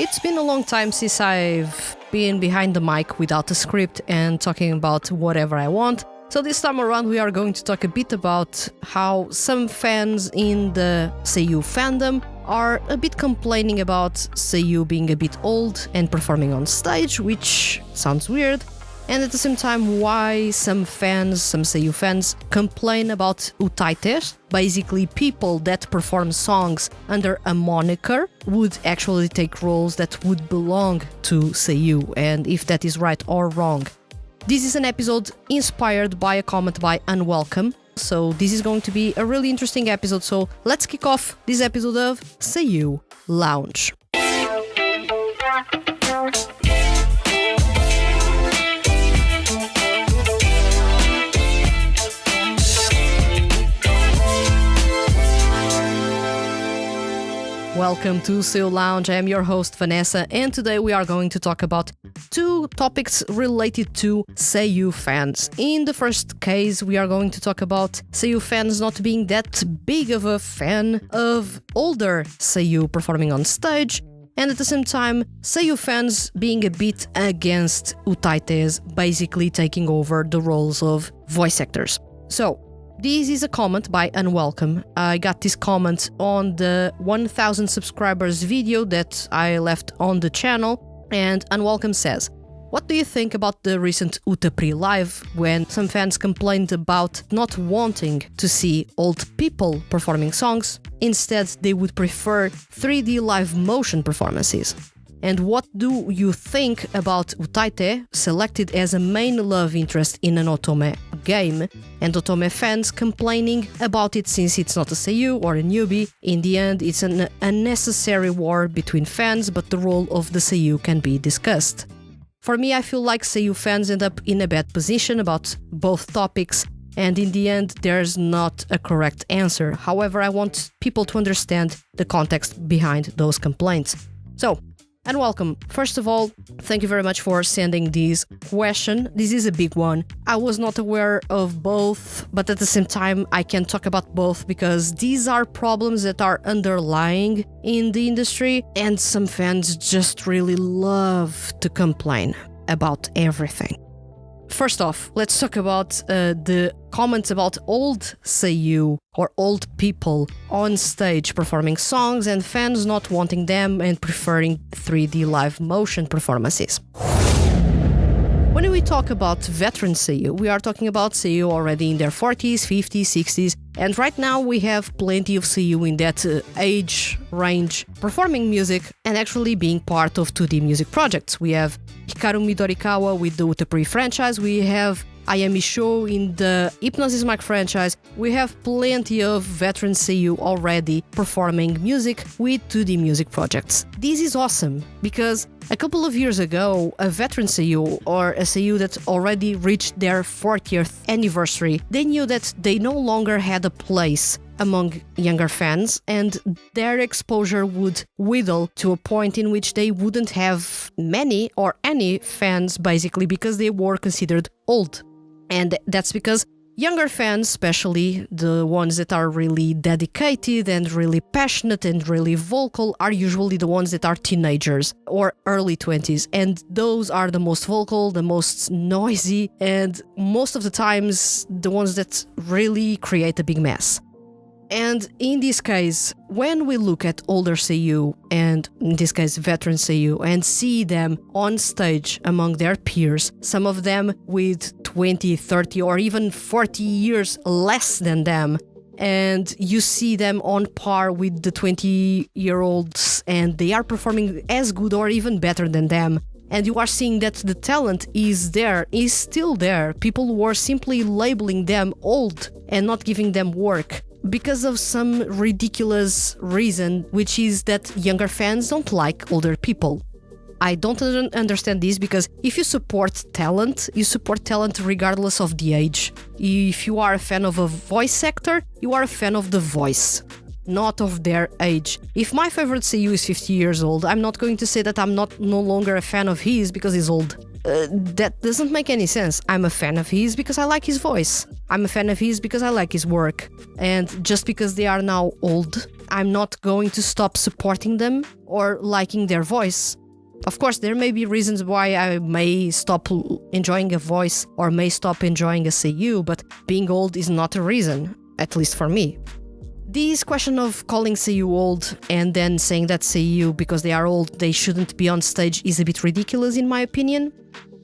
It's been a long time since I've been behind the mic without a script and talking about whatever I want. So this time around we are going to talk a bit about how some fans in the Seiyuu fandom are a bit complaining about Seiyuu being a bit old and performing on stage, which sounds weird, and at the same time why some Seiyuu fans complain about Utaites, basically people that perform songs under a moniker would actually take roles that would belong to Seiyuu, and if that is right or wrong. This is an episode inspired by a comment by Unwelcome, so this is going to be a really interesting episode, so let's kick off this episode of Seiyuu Lounge. Welcome to Seiyuu Lounge. I am your host Vanessa, and today we are going to talk about two topics related to Seiyuu fans. In the first case, we are going to talk about Seiyuu fans not being that big of a fan of older Seiyuu performing on stage, and at the same time, Seiyuu fans being a bit against Utaites basically taking over the roles of voice actors. So, this is a comment by Unwelcome. I got this comment on the 1000 subscribers video that I left on the channel, and Unwelcome says, "What do you think about the recent Utapri live when some fans complained about not wanting to see old people performing songs? Instead, they would prefer 3D live motion performances. And what do you think about Utaite selected as a main love interest in an otome game, and otome fans complaining about it since it's not a Seiyuu or a newbie? In the end, it's an unnecessary war between fans, but the role of the Seiyuu can be discussed. For me, I feel like Seiyuu fans end up in a bad position about both topics, and in the end, there's not a correct answer. However, I want people to understand the context behind those complaints." So, and welcome. First of all, thank you very much for sending this question. This is a big one. I was not aware of both, but at the same time, I can talk about both because these are problems that are underlying in the industry, and some fans just really love to complain about everything. First off, let's talk about the comments about old Seiyuu or old people on stage performing songs and fans not wanting them and preferring 3D live motion performances. When we talk about veteran Seiyuu, we are talking about Seiyuu already in their 40s, 50s, 60s, and right now we have plenty of Seiyuu in that age range performing music and actually being part of 2D music projects. We have Hikaru Midorikawa with the Utapri franchise, we have Ayami Sho in the Hypnosis Mic franchise, we have plenty of veteran Seiyuu already performing music with 2D music projects. This is awesome because a couple of years ago, a veteran Seiyuu or a Seiyuu that already reached their 40th anniversary, they knew that they no longer had a place among younger fans, and their exposure would wither to a point in which they wouldn't have many or any fans basically because they were considered old. And that's because younger fans, especially the ones that are really dedicated and really passionate and really vocal, are usually the ones that are teenagers or early 20s. And those are the most vocal, the most noisy, and most of the times the ones that really create a big mess. And in this case, when we look at older Seiyuu, and in this case veteran Seiyuu, and see them on stage among their peers, some of them with 20, 30 or even 40 years less than them, and you see them on par with the 20-year-olds and they are performing as good or even better than them, and you are seeing that the talent is there, is still there. People were simply labeling them old and not giving them work because of some ridiculous reason, which is that younger fans don't like older people. I don't understand this because if you support talent, you support talent regardless of the age. If you are a fan of a voice actor, you are a fan of the voice, not of their age. If my favorite Seiyuu is 50 years old, I'm not going to say that I'm no longer a fan of his because he's old. That doesn't make any sense. I'm a fan of his because I like his voice. I'm a fan of his because I like his work. And just because they are now old, I'm not going to stop supporting them or liking their voice. Of course, there may be reasons why I may stop enjoying a voice or may stop enjoying a seiyuu, but being old is not a reason, at least for me. This question of calling seiyuu old and then saying that seiyuu, because they are old, they shouldn't be on stage is a bit ridiculous in my opinion.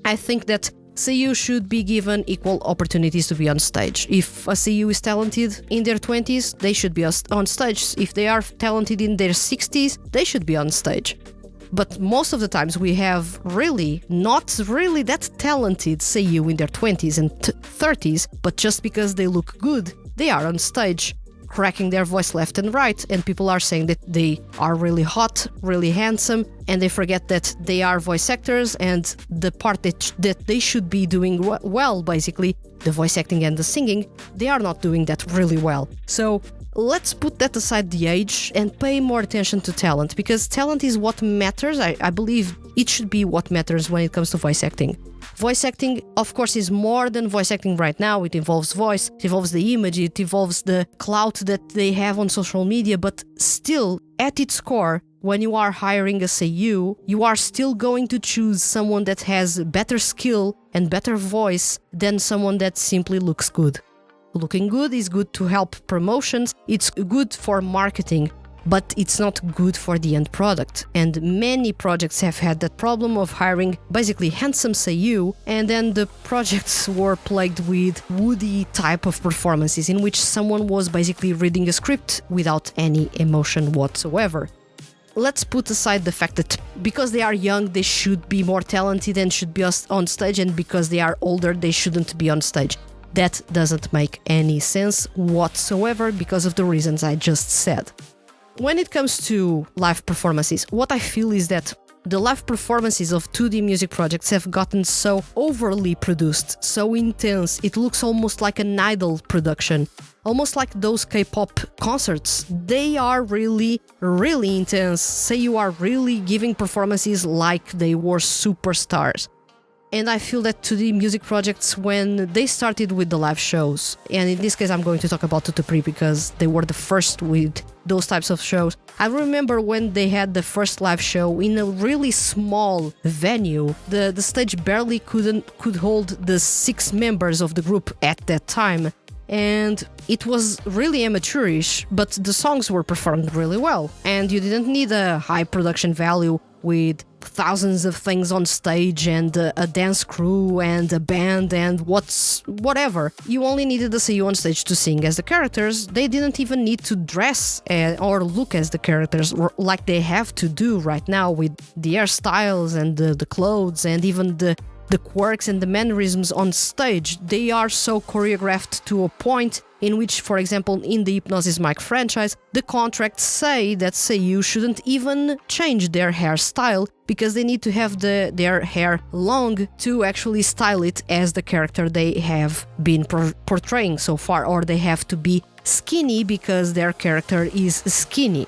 I think that seiyuu should be given equal opportunities to be on stage. If a seiyuu is talented in their 20s, they should be on stage. If they are talented in their 60s, they should be on stage. But most of the times we have not really that talented seiyuu in their 20s and 30s, but just because they look good, they are on stage, cracking their voice left and right, and people are saying that they are really hot, really handsome, and they forget that they are voice actors, and the part that they should be doing well, basically, the voice acting and the singing, they are not doing that really well. So let's put that aside, the age, and pay more attention to talent, because talent is what matters. I believe it should be what matters when it comes to voice acting. Voice acting, of course, is more than voice acting right now. It involves voice, it involves the image, it involves the clout that they have on social media, but still, at its core, when you are hiring a seiyuu, you are still going to choose someone that has better skill and better voice than someone that simply looks good. Looking good is good to help promotions, it's good for marketing, but it's not good for the end product. And many projects have had that problem of hiring basically handsome seiyuu, and then the projects were plagued with woody type of performances in which someone was basically reading a script without any emotion whatsoever. Let's put aside the fact that because they are young, they should be more talented and should be on stage, and because they are older, they shouldn't be on stage. That doesn't make any sense whatsoever because of the reasons I just said. When it comes to live performances, what I feel is that the live performances of 2D music projects have gotten so overly produced, so intense, it looks almost like an idol production, almost like those K-pop concerts. They are really, really intense. Seiyuu are really giving performances like they were superstars. And I feel that 2D music projects, when they started with the live shows, and in this case I'm going to talk about Tutupri because they were the first with those types of shows. I remember when they had the first live show in a really small venue. The stage barely could hold the 6 members of the group at that time. And it was really amateurish, but the songs were performed really well. And you didn't need a high production value with thousands of things on stage and a dance crew and a band and whatever. You only needed the seiyuu on stage to sing as the characters. They didn't even need to dress or look as the characters like they have to do right now with the hairstyles and the clothes and even the quirks and the mannerisms on stage. They are so choreographed to a point in which, for example, in the Hypnosis Mic franchise, the contracts say that seiyuu shouldn't even change their hairstyle because they need to have their hair long to actually style it as the character they have been portraying so far, or they have to be skinny because their character is skinny.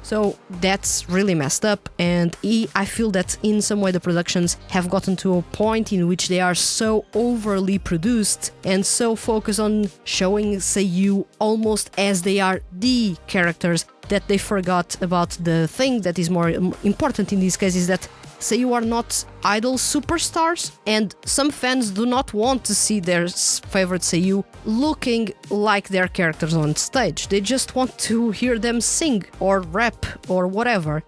So that's really messed up, and I feel that in some way the productions have gotten to a point in which they are so overly produced and so focused on showing seiyuu almost as they are the characters that they forgot about the thing that is more important in this case, is that seiyuu are not idol superstars, and some fans do not want to see their favorite seiyuu looking like their characters on stage. They just want to hear them sing or rap or whatever.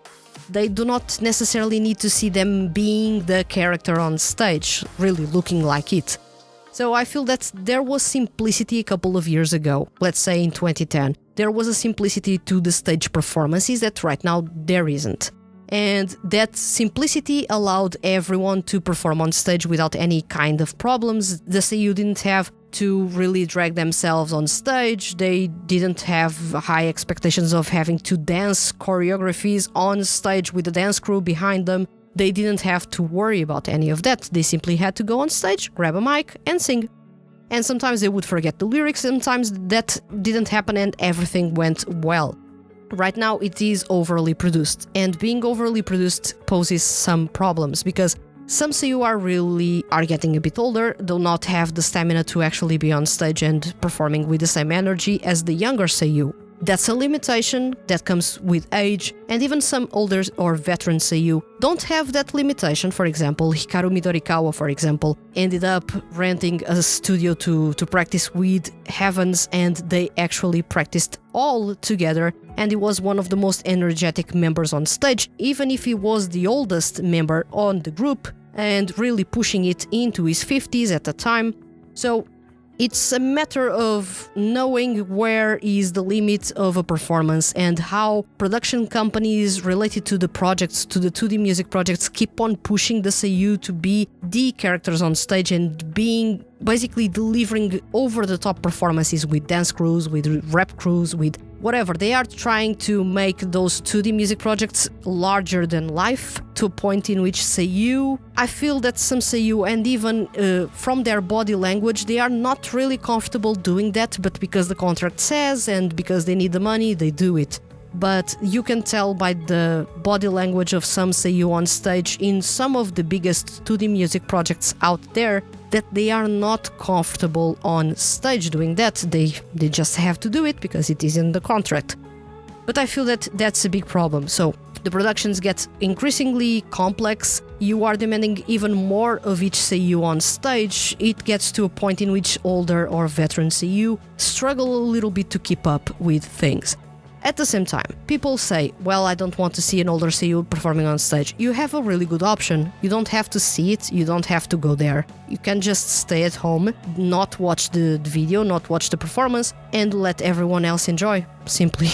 They do not necessarily need to see them being the character on stage, really looking like it. So I feel that there was simplicity a couple of years ago, let's say in 2010. There was a simplicity to the stage performances that right now there isn't. And that simplicity allowed everyone to perform on stage without any kind of problems. The seiyuu didn't have to really drag themselves on stage. They didn't have high expectations of having to dance choreographies on stage with the dance crew behind them. They didn't have to worry about any of that. They simply had to go on stage, grab a mic, and sing. And sometimes they would forget the lyrics, sometimes that didn't happen and everything went well. Right now it is overly produced, and being overly produced poses some problems because some seiyuu are getting a bit older, do not have the stamina to actually be on stage and performing with the same energy as the younger seiyuu. That's a limitation that comes with age, and even some older or veteran seiyuu don't have that limitation. For example, Hikaru Midorikawa, for example, ended up renting a studio to practice with Heavens, and they actually practiced all together, and he was one of the most energetic members on stage, even if he was the oldest member on the group, and really pushing it into his 50s at the time. So it's a matter of knowing where is the limit of a performance and how production companies related to the projects, to the 2D music projects, keep on pushing the seiyuu to be the characters on stage and being basically delivering over-the-top performances with dance crews, with rap crews, with whatever. They are trying to make those 2D music projects larger than life to a point in which seiyuu, I feel that some seiyuu, and even from their body language, they are not really comfortable doing that, but because the contract says and because they need the money, they do it. But you can tell by the body language of some seiyuu on stage in some of the biggest 2D music projects out there that they are not comfortable on stage doing that. They just have to do it because it is in the contract. But I feel that that's a big problem. So the productions get increasingly complex. You are demanding even more of each seiyuu on stage. It gets to a point in which older or veteran seiyuu struggle a little bit to keep up with things. At the same time, people say, well, I don't want to see an older seiyuu performing on stage. You have a really good option. You don't have to see it, you don't have to go there. You can just stay at home, not watch the video, not watch the performance, and let everyone else enjoy, simply.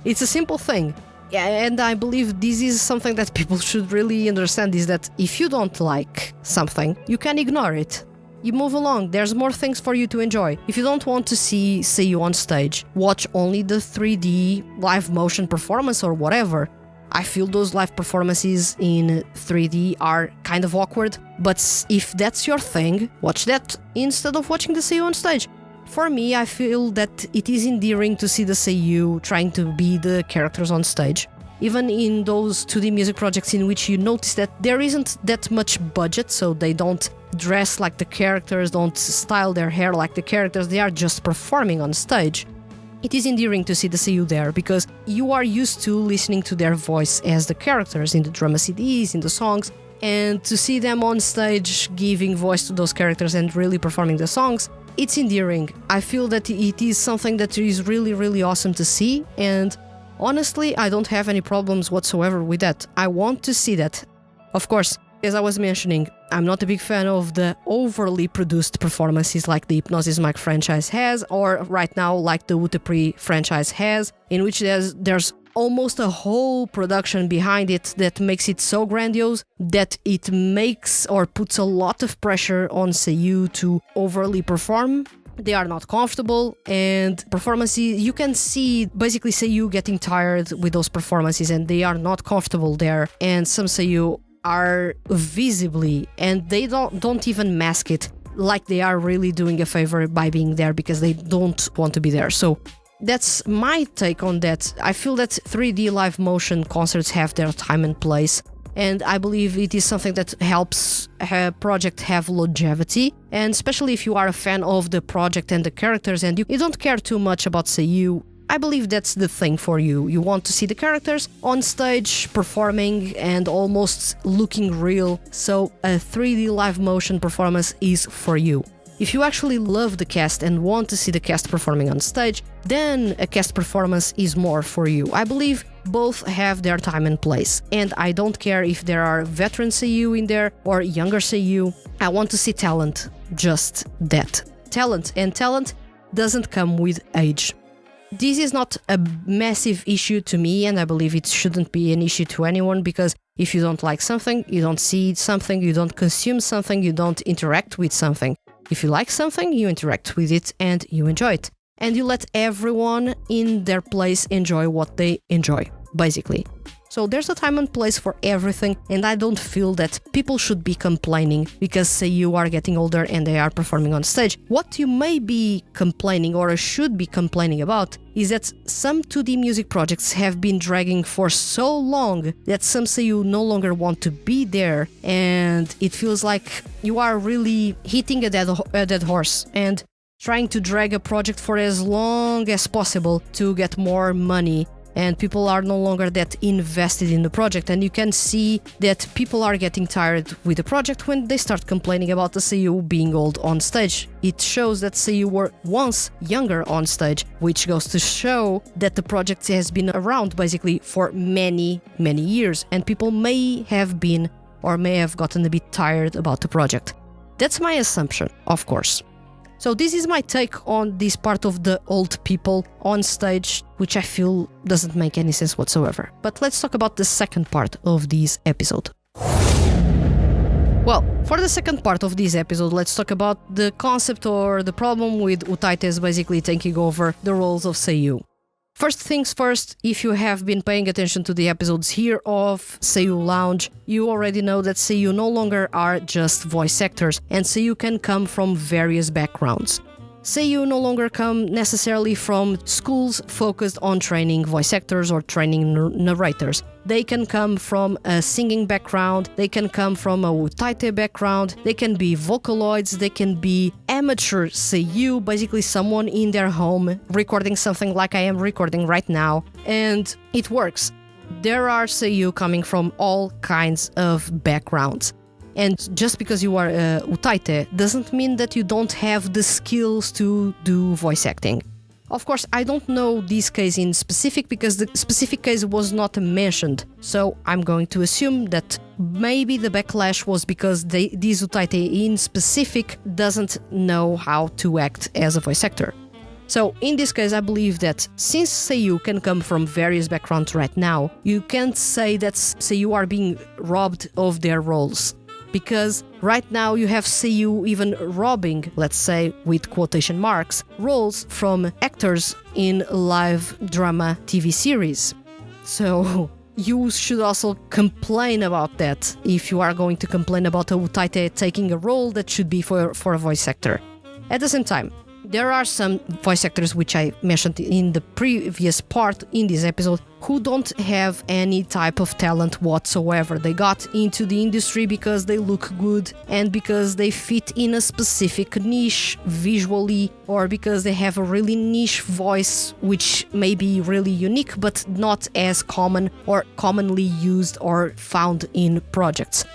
It's a simple thing. Yeah, and I believe this is something that people should really understand, is that if you don't like something, you can ignore it. You move along, there's more things for you to enjoy. If you don't want to see seiyuu on stage, watch only the 3D live motion performance or whatever. I feel those live performances in 3D are kind of awkward, but if that's your thing, watch that instead of watching the seiyuu on stage. For me, I feel that it is endearing to see the seiyuu trying to be the characters on stage. Even in those 2D music projects in which you notice that there isn't that much budget, so they don't dress like the characters, don't style their hair like the characters, they are just performing on stage. It is endearing to see the seiyuu there because you are used to listening to their voice as the characters in the drama CDs, in the songs, and to see them on stage giving voice to those characters and really performing the songs, it's endearing. I feel that it is something that is really, really awesome to see, and honestly, I don't have any problems whatsoever with that. I want to see that. Of course, as I was mentioning, I'm not a big fan of the overly produced performances like the Hypnosis Mic franchise has, or right now like the Utaites franchise has, in which there's almost a whole production behind it that makes it so grandiose that it makes or puts a lot of pressure on seiyuu to overly perform. They are not comfortable, and performances, you can see basically seiyuu getting tired with those performances, and they are not comfortable there, and some seiyuu are visibly, and they don't even mask it, like they are really doing a favor by being there because they don't want to be there. So that's my take on that. I feel that 3D live motion concerts have their time and place, and I believe it is something that helps a project have longevity, and especially if you are a fan of the project and the characters and you don't care too much about seiyuu, I believe that's the thing for you. You want to see the characters on stage performing and almost looking real, so a 3D live motion performance is for you. If you actually love the cast and want to see the cast performing on stage, then a cast performance is more for you. I believe both have their time and place, and I don't care if there are veteran seiyuu in there or younger seiyuu. I want to see talent, just that. Talent, and talent doesn't come with age. This is not a massive issue to me, and I believe it shouldn't be an issue to anyone, because if you don't like something, you don't see something, you don't consume something, you don't interact with something. If you like something, you interact with it and you enjoy it. And you let everyone in their place enjoy what they enjoy, basically. So there's a time and place for everything, and I don't feel that people should be complaining because seiyuu are getting older and they are performing on stage. What you may be complaining or should be complaining about is that some 2D music projects have been dragging for so long that some seiyuu no longer want to be there, and it feels like you are really hitting a dead horse. And trying to drag a project for as long as possible to get more money, and people are no longer that invested in the project. And you can see that people are getting tired with the project when they start complaining about the Seiyuu being old on stage. It shows that Seiyuu were once younger on stage, which goes to show that the project has been around basically for many years, and people may have been or may have gotten a bit tired about the project. That's my assumption, of course. So this is my take on this part of the old people on stage, which I feel doesn't make any sense whatsoever. But let's talk about the second part of this episode. Well, for the second part of this episode, let's talk about the concept or the problem with Utaites basically taking over the roles of Seiyuu. First things first, if you have been paying attention to the episodes here of Seiyuu Lounge, you already know that Seiyuu no longer are just voice actors, and Seiyuu can come from various backgrounds. Seiyuu no longer come necessarily from schools focused on training voice actors or training narrators. They can come from a singing background, they can come from a Utaite background, they can be Vocaloids, they can be amateur Seiyuu, basically someone in their home recording something like I am recording right now, and it works. There are Seiyuu coming from all kinds of backgrounds. And just because you are Utaite doesn't mean that you don't have the skills to do voice acting. Of course, I don't know this case in specific because the specific case was not mentioned, so I'm going to assume that maybe the backlash was because this Utaite in specific doesn't know how to act as a voice actor. So in this case, I believe that since Seiyuu can come from various backgrounds right now, you can't say that Seiyuu are being robbed of their roles. Because right now you have Seiyuu even robbing, let's say with quotation marks, roles from actors in live drama TV series. So you should also complain about that if you are going to complain about a Utaite taking a role that should be for a voice actor. At the same time, there are some voice actors, which I mentioned in the previous part in this episode, who don't have any type of talent whatsoever. They got into the industry because they look good and because they fit in a specific niche visually, or because they have a really niche voice which may be really unique but not as common or commonly used or found in projects.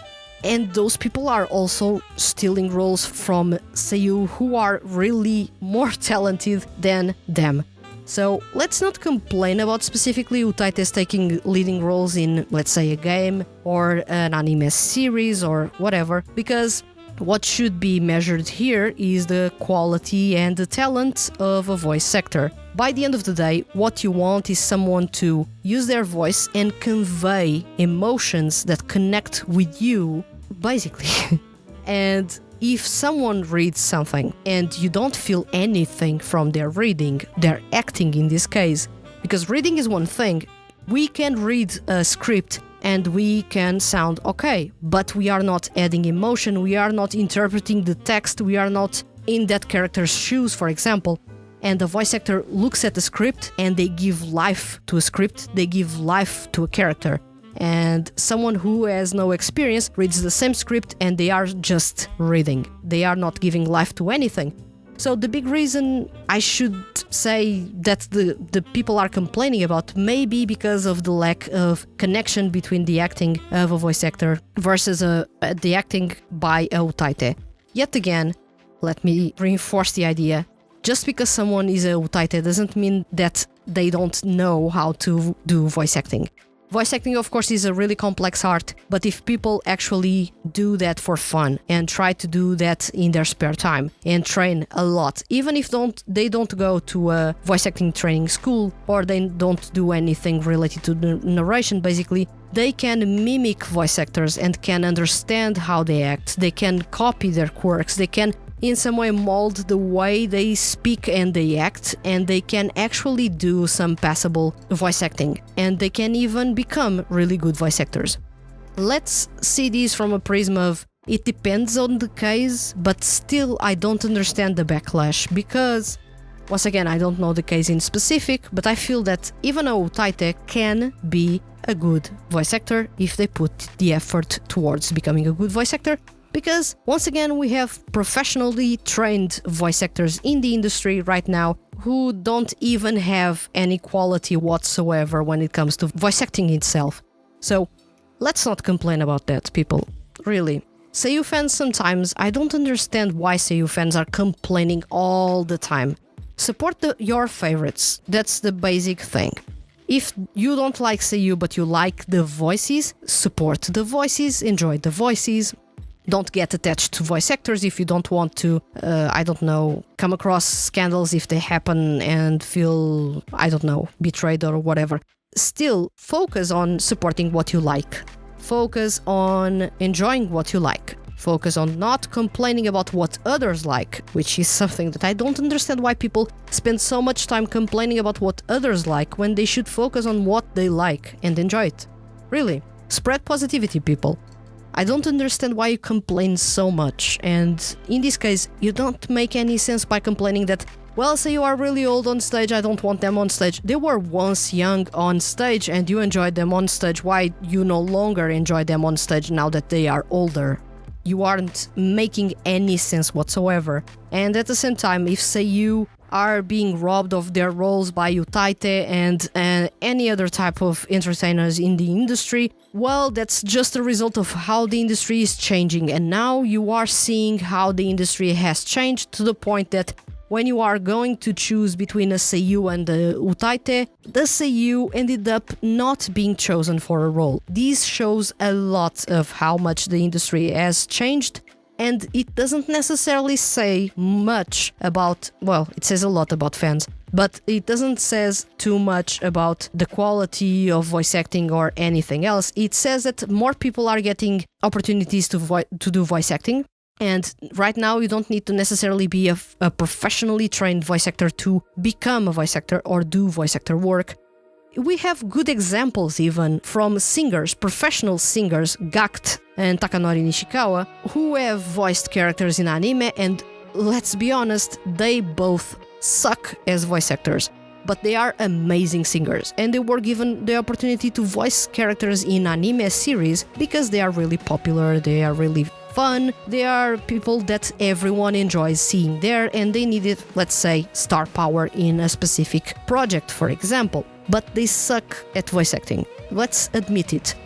And those people are also stealing roles from Seiyuu who are really more talented than them. So let's not complain about specifically Utaites taking leading roles in, let's say, a game or an anime series or whatever, because what should be measured here is the quality and the talent of a voice actor. By the end of the day, what you want is someone to use their voice and convey emotions that connect with you, basically. And if someone reads something and you don't feel anything from their reading, their acting in this case, because reading is one thing, we can read a script and we can sound okay, but we are not adding emotion, we are not interpreting the text, we are not in that character's shoes, for example. And the voice actor looks at the script and they give life to a script, they give life to a character. And someone who has no experience reads the same script and they are just reading. They are not giving life to anything. So the big reason I should say that the people are complaining about may be because of the lack of connection between the acting of a voice actor versus the acting by a Utaite. Yet again, let me reinforce the idea. Just because someone is a Utaite doesn't mean that they don't know how to do voice acting. Voice acting, of course, is a really complex art, but if people actually do that for fun and try to do that in their spare time and train a lot, even if they don't go to a voice acting training school or they don't do anything related to the narration, basically, they can mimic voice actors and can understand how they act. They can copy their quirks. They can in some way mold the way they speak and they act, and they can actually do some passable voice acting, and they can even become really good voice actors. Let's see this from a prism of it depends on the case, but still I don't understand the backlash because, once again, I don't know the case in specific, but I feel that even a Utaite can be a good voice actor if they put the effort towards becoming a good voice actor. Because once again, we have professionally trained voice actors in the industry right now who don't even have any quality whatsoever when it comes to voice acting itself. So let's not complain about that, people. Really. Seiyuu fans, sometimes I don't understand why Seiyuu fans are complaining all the time. Support your favorites. That's the basic thing. If you don't like Seiyuu but you like the voices, support the voices, enjoy the voices. Don't get attached to voice actors if you don't want to, come across scandals if they happen and feel, betrayed or whatever. Still, focus on supporting what you like. Focus on enjoying what you like. Focus on not complaining about what others like, which is something that I don't understand why people spend so much time complaining about what others like when they should focus on what they like and enjoy it. Really, spread positivity, people. I don't understand why you complain so much, and in this case, you don't make any sense by complaining that, well, say you are really old on stage, I don't want them on stage. They were once young on stage and you enjoyed them on stage. Why you no longer enjoy them on stage now that they are older? You aren't making any sense whatsoever. And at the same time, if Seiyuu are being robbed of their roles by Utaites and any other type of entertainers in the industry, well, that's just a result of how the industry is changing. And now you are seeing how the industry has changed to the point that when you are going to choose between a Seiyuu and a Utaites, the Seiyuu ended up not being chosen for a role. This shows a lot of how much the industry has changed. And it doesn't necessarily say much about, well, it says a lot about fans, but it doesn't say too much about the quality of voice acting or anything else. It says that more people are getting opportunities to do voice acting. And right now, you don't need to necessarily be a professionally trained voice actor to become a voice actor or do voice actor work. We have good examples even from singers, professional singers, Gakt and Takanori Nishikawa, who have voiced characters in anime, and let's be honest, they both suck as voice actors. But they are amazing singers, and they were given the opportunity to voice characters in anime series because they are really popular, they are really fun, they are people that everyone enjoys seeing there, and they needed, let's say, star power in a specific project, for example. But they suck at voice acting. Let's admit it.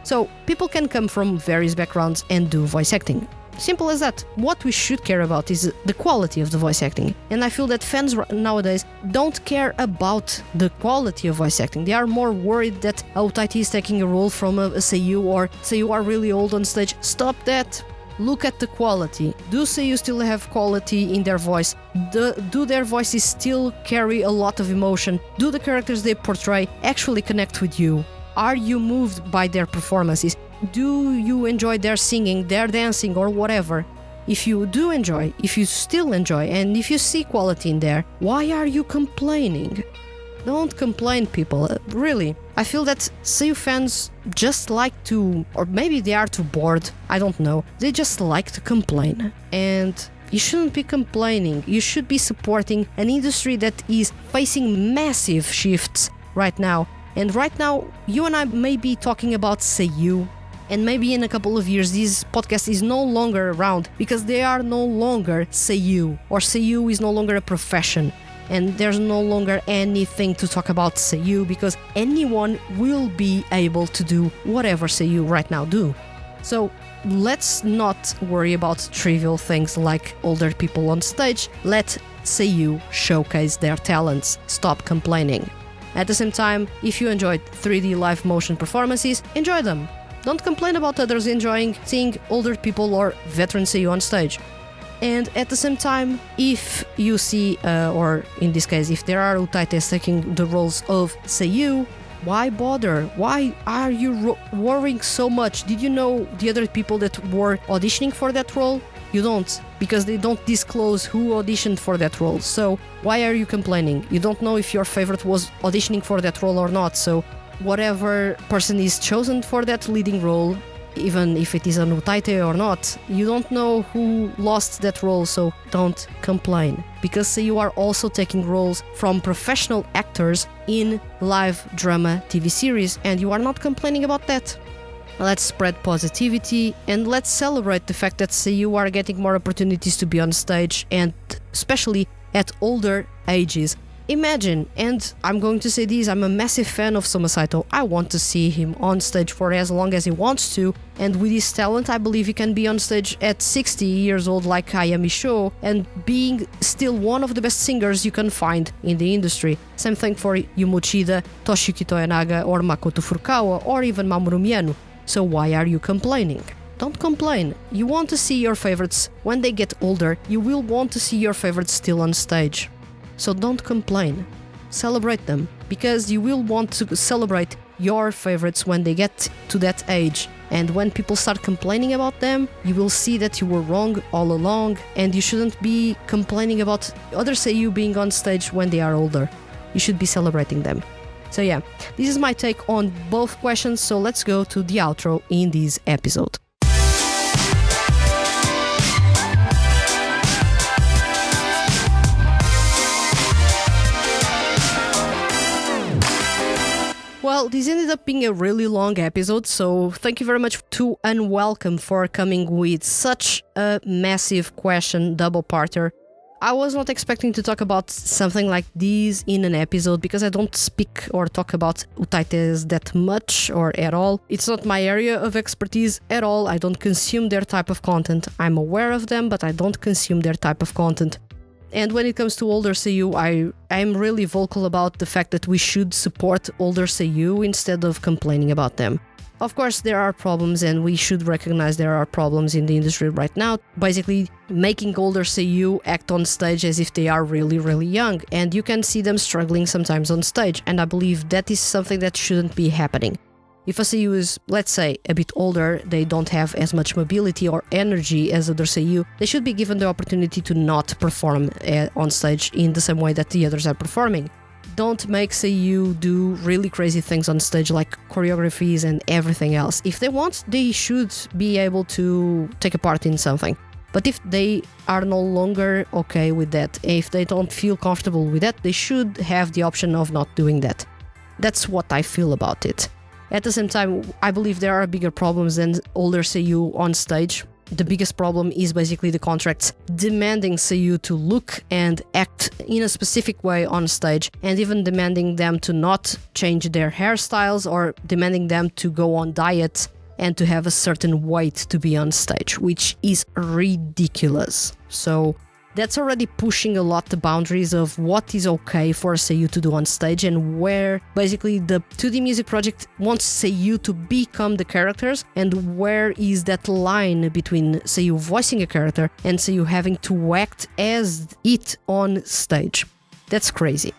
So, people can come from various backgrounds and do voice acting. Simple as that. What we should care about is the quality of the voice acting. And I feel that fans nowadays don't care about the quality of voice acting. They are more worried that Utaites is taking a role from a Seiyuu, or Seiyuu are really old on stage. Stop that. Look at the quality. Do Seiyuu still have quality in their voice? Do their voices still carry a lot of emotion? Do the characters they portray actually connect with you? Are you moved by their performances? Do you enjoy their singing, their dancing, or whatever? If you do enjoy, if you still enjoy, and if you see quality in there, why are you complaining? Don't complain, people. Really. I feel that Seiyuu fans just like to, or maybe they are too bored, I don't know. They just like to complain. And you shouldn't be complaining. You should be supporting an industry that is facing massive shifts right now. And right now, you and I may be talking about Seiyuu, and maybe in a couple of years this podcast is no longer around because they are no longer Seiyuu, or Seiyuu is no longer a profession. And there's no longer anything to talk about Seiyuu because anyone will be able to do whatever Seiyuu right now do. So let's not worry about trivial things like older people on stage. Let Seiyuu showcase their talents. Stop complaining. At the same time, if you enjoyed 3D live motion performances, enjoy them. Don't complain about others enjoying seeing older people or veteran Seiyuu on stage. And at the same time, if you see, or in this case, if there are Utaites taking the roles of Seiyuu, why bother? Why are you worrying so much? Did you know the other people that were auditioning for that role? You don't, because they don't disclose who auditioned for that role. So why are you complaining? You don't know if your favorite was auditioning for that role or not. So whatever person is chosen for that leading role, even if it is an Utaites or not, you don't know who lost that role, so don't complain. Because you are also taking roles from professional actors in live drama TV series, and you are not complaining about that. Let's spread positivity and let's celebrate the fact that Seiyuu are getting more opportunities to be on stage, and especially at older ages. Imagine, and I'm going to say this, I'm a massive fan of Soma Saito. I want to see him on stage for as long as he wants to, and with his talent I believe he can be on stage at 60 years old like Hayami Sho, and being still one of the best singers you can find in the industry. Same thing for Yumo Uchida, Toshiyuki Toyonaga, or Makoto Furukawa, or even Mamoru Miyano. So why are you complaining? Don't complain. You want to see your favorites. When they get older, you will want to see your favorites still on stage. So don't complain. Celebrate them, because you will want to celebrate your favorites when they get to that age. And when people start complaining about them, you will see that you were wrong all along, and you shouldn't be complaining about others Seiyuu being on stage when they are older. You should be celebrating them. So yeah, this is my take on both questions, so let's go to the outro in this episode. Well, this ended up being a really long episode, so thank you very much to Unwelcome for coming with such a massive question, double-parter. I was not expecting to talk about something like this in an episode because I don't speak or talk about Utaites that much or at all. It's not my area of expertise at all. I don't consume their type of content. I'm aware of them, but I don't consume their type of content. And when it comes to older Seiyuu, I'm really vocal about the fact that we should support older Seiyuu instead of complaining about them. Of course, there are problems, and we should recognize there are problems in the industry right now. Basically, making older Seiyuu act on stage as if they are really, really young, and you can see them struggling sometimes on stage, and I believe that is something that shouldn't be happening. If a Seiyuu is, let's say, a bit older, they don't have as much mobility or energy as other Seiyuu, they should be given the opportunity to not perform on stage in the same way that the others are performing. Don't make Seiyuu do really crazy things on stage like choreographies and everything else. If they want, they should be able to take a part in something. But if they are no longer okay with that, if they don't feel comfortable with that, they should have the option of not doing that. That's what I feel about it. At the same time, I believe there are bigger problems than older Seiyuu on stage. The biggest problem is basically the contracts demanding Seiyuu to look and act in a specific way on stage, and even demanding them to not change their hairstyles or demanding them to go on diets and to have a certain weight to be on stage, which is ridiculous. So that's already pushing a lot the boundaries of what is okay for Seiyuu to do on stage, and where basically the 2D music project wants Seiyuu to become the characters, and where is that line between Seiyuu voicing a character and Seiyuu having to act as it on stage. That's crazy.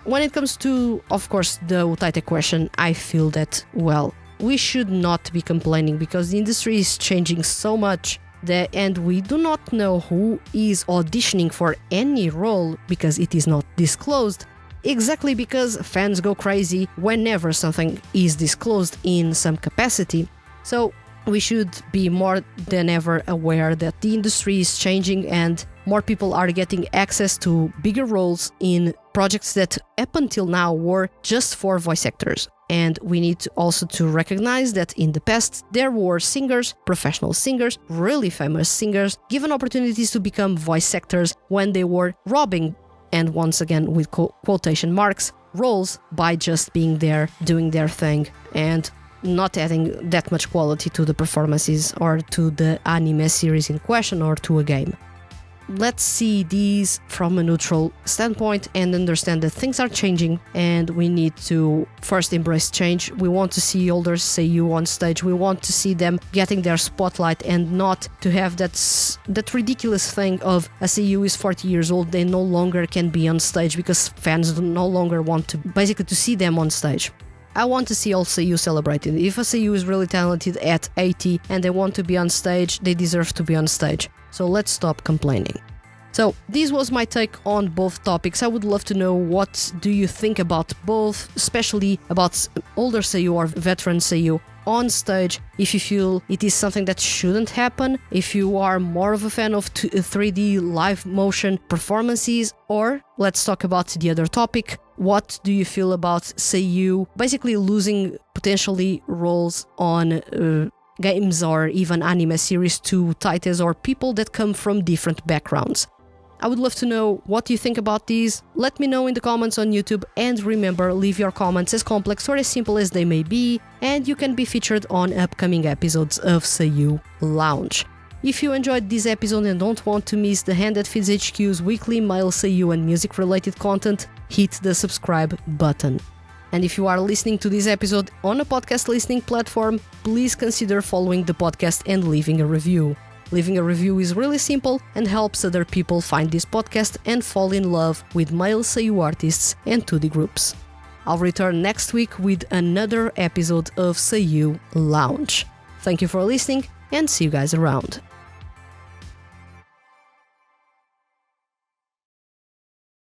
When it comes to, of course, the Utaite question, I feel that, well, we should not be complaining because the industry is changing so much. And we do not know who is auditioning for any role because it is not disclosed, exactly because fans go crazy whenever something is disclosed in some capacity. So we should be more than ever aware that the industry is changing and more people are getting access to bigger roles in projects that up until now were just for voice actors. And we need to also to recognize that in the past there were singers, professional singers, really famous singers, given opportunities to become voice actors when they were robbing, and once again with quotation marks, roles by just being there, doing their thing, and not adding that much quality to the performances or to the anime series in question or to a game. Let's see these from a neutral standpoint and understand that things are changing and we need to first embrace change. We want to see older Seiyuu on stage. We want to see them getting their spotlight and not to have that ridiculous thing of a Seiyuu is 40 years old, they no longer can be on stage because fans no longer want to basically to see them on stage. I want to see all Seiyuu celebrated. If a Seiyuu is really talented at 80 and they want to be on stage, they deserve to be on stage. So let's stop complaining. So this was my take on both topics. I would love to know what do you think about both, especially about older Seiyuu or veteran Seiyuu. on stage, if you feel it is something that shouldn't happen, if you are more of a fan of 3D live motion performances, or let's talk about the other topic. What do you feel about Seiyuu basically losing potentially roles on games or even anime series to Utaites or people that come from different backgrounds? I would love to know what you think about these. Let me know in the comments on YouTube, and remember, leave your comments as complex or as simple as they may be, and you can be featured on upcoming episodes of Seiyuu Lounge. If you enjoyed this episode and don't want to miss the Hand That Feeds HQ's weekly male Seiyuu and music related content, hit the subscribe button. And if you are listening to this episode on a podcast listening platform, please consider following the podcast and leaving a review. Leaving a review is really simple and helps other people find this podcast and fall in love with male Seiyuu artists and 2D groups. I'll return next week with another episode of Seiyuu Lounge. Thank you for listening, and see you guys around.